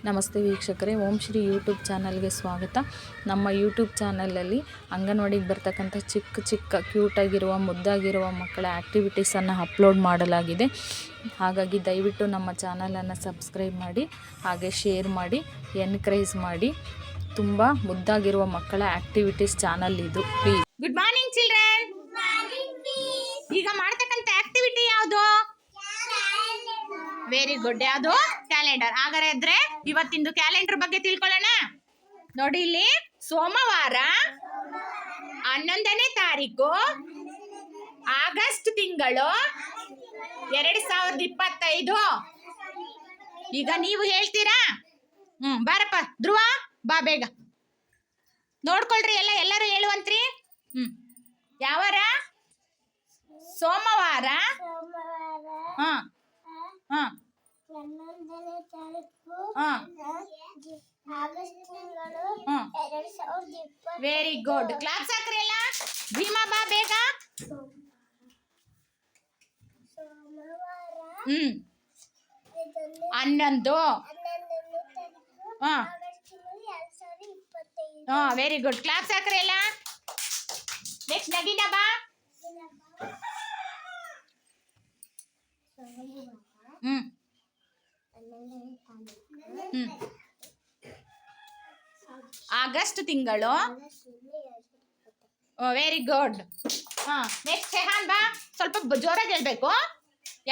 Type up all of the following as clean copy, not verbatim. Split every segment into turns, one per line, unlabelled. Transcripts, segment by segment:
ನಮಸ್ತೆ ವೀಕ್ಷಕರೇ, ಓಂ ಶ್ರೀ ಯೂಟ್ಯೂಬ್ ಚಾನಲ್ಗೆ ಸ್ವಾಗತ. ನಮ್ಮ ಯೂಟ್ಯೂಬ್ ಚಾನಲಲ್ಲಿ ಅಂಗನವಾಡಿಗೆ ಬರ್ತಕ್ಕಂಥ ಚಿಕ್ಕ ಕ್ಯೂಟಾಗಿರುವ ಮುದ್ದಾಗಿರುವ ಮಕ್ಕಳ ಆ್ಯಕ್ಟಿವಿಟೀಸನ್ನು ಅಪ್ಲೋಡ್ ಮಾಡಲಾಗಿದೆ. ಹಾಗಾಗಿ ದಯವಿಟ್ಟು ನಮ್ಮ ಚಾನಲನ್ನು ಸಬ್ಸ್ಕ್ರೈಬ್ ಮಾಡಿ, ಹಾಗೆ ಶೇರ್ ಮಾಡಿ, ಎನ್ಕರೇಜ್ ಮಾಡಿ. ತುಂಬ ಮುದ್ದಾಗಿರುವ ಮಕ್ಕಳ ಆ್ಯಕ್ಟಿವಿಟೀಸ್ ಚಾನಲ್ ಇದು. ಪ್ಲೀಸ್.
Good morning children. ಈಗ ಮಾಡ್ತಕ್ಕಂಥ ಆಕ್ಟಿವಿಟಿ ಯಾವುದು? Very good. ಯಾವುದು? ಕ್ಯಾಲೆಂಡರ್. ಹಾಗಾದ್ರೆ ಇವತ್ತಿಂದು ಕ್ಯಾಲೆಂಡರ್ ಬಗ್ಗೆ ತಿಳ್ಕೊಳ್ಳೋಣ. ನೋಡಿ, ಇಲ್ಲಿ ಸೋಮವಾರ 11ನೇ ತಾರೀಕು ಆಗಸ್ಟ್ ತಿಂಗಳು 2025. ಈಗ ನೀವು ಹೇಳ್ತೀರಾ? ಬಾರಪ್ಪ ಧ್ರುವ, ಬಾ ಬೇಗ ನೋಡ್ಕೊಳ್ರಿ. ಎಲ್ಲರೂ ಹೇಳುವಂತ್ರಿ. ಯಾವಾರ? ಸೋಮವಾರ. Very good. ಕ್ಲಾಸ್ ಹಾಕ್ರಿ ಎಲ್ಲ. ಭೀಮಾ ಬಾ ಬೇಗ. 11. Very good. ಕ್ಲಾಸ್ ಹಾಕ್ರಿ ಎಲ್ಲ. ನೆಕ್ಸ್ಟ್ ನಗೀನಾ ಬಾ. ಆಗಸ್ಟ್ ತಿಂಗಳು. Very good. ನೆಕ್ಸ್ಟ್ ಶೆಹಾನ್ ಬಾ. ಸ್ವಲ್ಪ ಜೋರಾಗಿ ಹೇಳ್ಬೇಕು.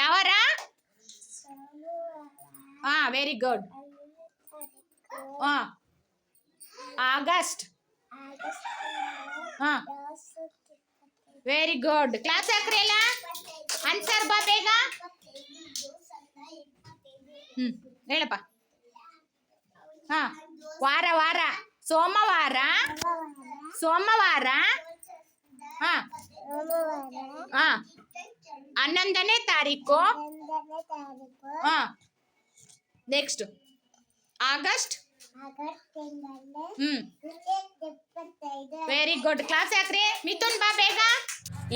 ಯಾವಾರ? Very good. August. Very good. Class ಹಾಕ್ರಿ ಎಲ್ಲ. ಆನ್ಸರ್ ಬಾ ಬೇಗ. ಹೇಳಪ್ಪ. ವಾರ. ಸೋಮವಾರ. 11ನೇ ತಾರೀಕು. Next August. Very good. Class ಹಾಕ್ರಿ. ಮಿಥುನ್ ಬಾ ಬೇಗ.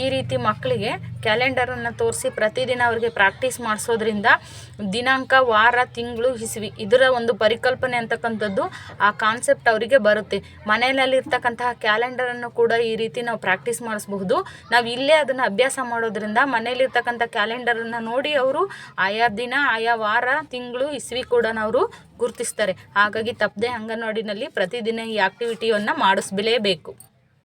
ಈ ರೀತಿ ಮಕ್ಕಳಿಗೆ ಕ್ಯಾಲೆಂಡರನ್ನು ತೋರಿಸಿ ಪ್ರತಿದಿನ ಅವರಿಗೆ ಪ್ರಾಕ್ಟೀಸ್ ಮಾಡಿಸೋದ್ರಿಂದ ದಿನಾಂಕ, ವಾರ, ತಿಂಗಳು, ಇಸವಿ ಇದರ ಒಂದು ಪರಿಕಲ್ಪನೆ ಅಂತಕ್ಕಂಥದ್ದು, ಆ ಕಾನ್ಸೆಪ್ಟ್ ಅವರಿಗೆ ಬರುತ್ತೆ. ಮನೆಯಲ್ಲಿರ್ತಕ್ಕಂತಹ ಕ್ಯಾಲೆಂಡರನ್ನು ಕೂಡ ಈ ರೀತಿ ನಾವು ಪ್ರಾಕ್ಟೀಸ್ ಮಾಡಿಸಬಹುದು. ನಾವು ಇಲ್ಲೇ ಅದನ್ನು ಅಭ್ಯಾಸ ಮಾಡೋದ್ರಿಂದ ಮನೆಯಲ್ಲಿರ್ತಕ್ಕಂಥ ಕ್ಯಾಲೆಂಡರನ್ನು ನೋಡಿ ಅವರು ಆಯಾ ದಿನ, ಆಯಾ ವಾರ, ತಿಂಗಳು, ಇಸವಿ ಕೂಡ ಅವರು ಗುರುತಿಸ್ತಾರೆ. ಹಾಗಾಗಿ ತಪ್ಪದೆ ಅಂಗನವಾಡಿನಲ್ಲಿ ಪ್ರತಿದಿನ ಈ ಆಕ್ಟಿವಿಟಿಯನ್ನು ಮಾಡಿಸಲೇಬೇಕು.